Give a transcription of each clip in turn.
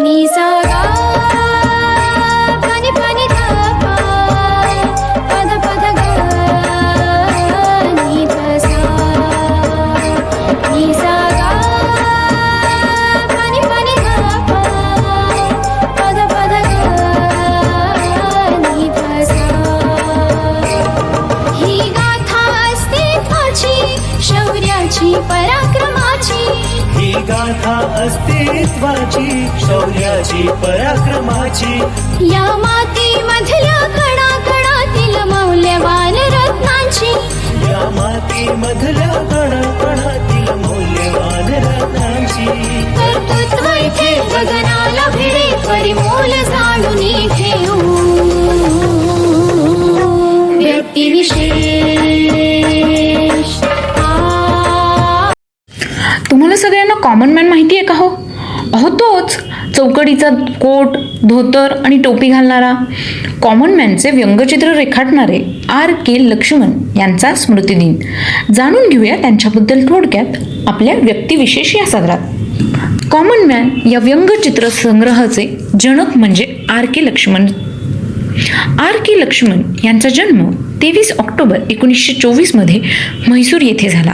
नि सा गा पनि पनि धा पा पद पद गा नि ध सा नि सा गा पनि पनि धा पा पद पद गा नि ध सा ही गाथा अस्तित्वाची शौर्याची पराक्रमाची ही गाथा अस्तित्वाची शौर्याची पराक्रमाची या मातीमधल्या कणाकणातील मौल्यवान रत्नांची या मातीमधल्या कणाकणातील मौल्यवान रत्नांची कर्तृत्व इथे गगनाला भिडे परिमोल जाणून घेऊ व्यक्तिविशेष तुम्हाला सगळ्यांना कॉमन मॅन माहिती आहे का हो? अहो तोच चौकडीचा कोट, धोतर आणि टोपी घालणारा. कॉमन मॅनचे व्यंगचित्र रेखाटणारे R.K. लक्ष्मण यांचा स्मृतिदिन. जाणून घेऊया त्यांच्याबद्दल थोडक्यात आपल्या व्यक्तिविशेष या सदरात. कॉमन मॅन या व्यंगचित्र संग्रहाचे जनक म्हणजे R.K. लक्ष्मण. R.K. लक्ष्मण यांचा जन्म 23 ऑक्टोबर 1924 मध्ये म्हैसूर येथे झाला.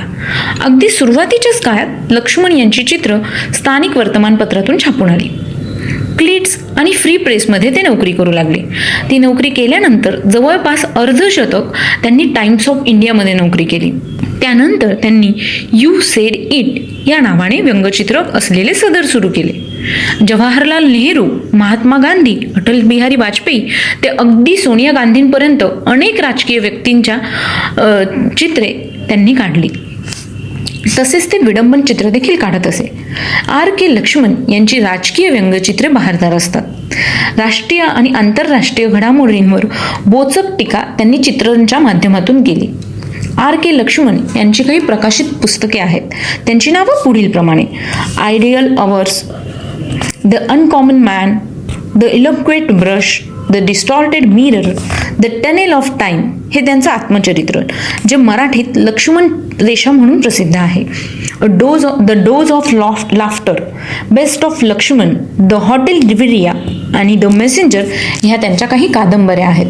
अगदी सुरुवातीच्याच काळात लक्ष्मण यांची चित्र स्थानिक वर्तमानपत्रातून छापून आली. क्लिट्स आणि फ्री प्रेसमध्ये ते नोकरी करू लागले. ती नोकरी केल्यानंतर जवळपास अर्धशतक त्यांनी टाइम्स ऑफ इंडियामध्ये नोकरी केली. त्यानंतर त्यांनी यू सेड इट या नावाने व्यंगचित्र असलेले सदर सुरू केले. जवाहरलाल नेहरू, महात्मा गांधी, अटल बिहारी वाजपेयी ते अगदी सोनिया गांधींपर्यंत अनेक राजकीय व्यक्तींच्या चित्रे त्यांनी काढली. तसेच ते विडंबन चित्र देखील काढत असे. R.K. लक्ष्मण यांची राजकीय व्यंगचित्रे बहारदार असतात. राष्ट्रीय आणि आंतरराष्ट्रीय घडामोडींवर बोचक टीका त्यांनी चित्रांच्या माध्यमातून केली. R.K. लक्ष्मण यांची काही प्रकाशित पुस्तके आहेत. त्यांची नावं पुढील प्रमाणे: ideal hours, the uncommon man, the eloquent brush, the distorted mirror, the tunnel of time हे त्यांचं आत्मचरित्र, जे मराठीत लक्ष्मण रेषा म्हणून प्रसिद्ध आहे. The dose of laughter, best of Laxman, the hotel Riviera आणि द मेसेंजर ह्या त्यांच्या काही कादंबऱ्या आहेत.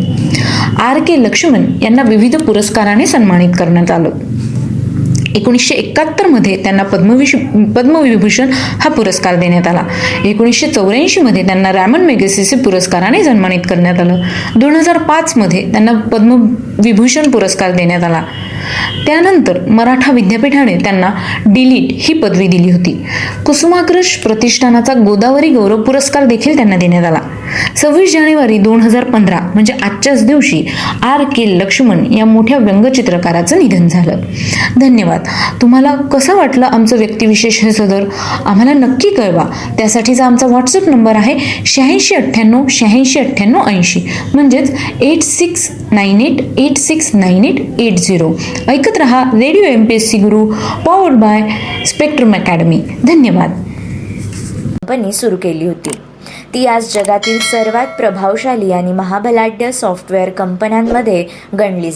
R.K. लक्ष्मण यांना विविध पुरस्काराने सन्मानित करण्यात आलं. 1971 मध्ये त्यांना पद्मविभूषण हा पुरस्कार देण्यात आला. 1984 मध्ये त्यांना रॅमन मेगसेसे पुरस्काराने सन्मानित करण्यात आलं. 2005 मध्ये त्यांना पद्मविभूषण पुरस्कार देण्यात आला. त्यानंतर मराठा विद्यापीठाने त्यांना डिलीट ही पदवी दिली होती. कुसुमाग्रज प्रतिष्ठानाचा गोदावरी गौरव पुरस्कार देखील त्यांना देण्यात आला. 26 जानेवारी 2015 म्हणजे आजच्याच दिवशी R.K. लक्ष्मण या मोठ्या व्यंगचित्रकाराचं निधन झालं. धन्यवाद. तुम्हाला कसं वाटलं आमचं व्यक्तिविशेष हे सदर? आम्हाला नक्की कळवा. त्यासाठीचा आमचा व्हॉट्सअप नंबर आहे 8698869880 म्हणजेच 8698869880. ऐकत रहा radio MPSC Guru, powered by spectrum academy. धन्यवाद. कंपनी सुरू केली होती. ती आज जगातील सर्वात प्रभावशाली आणि महाबलाढ्य सॉफ्टवेअर कंपन्यांमध्ये गणली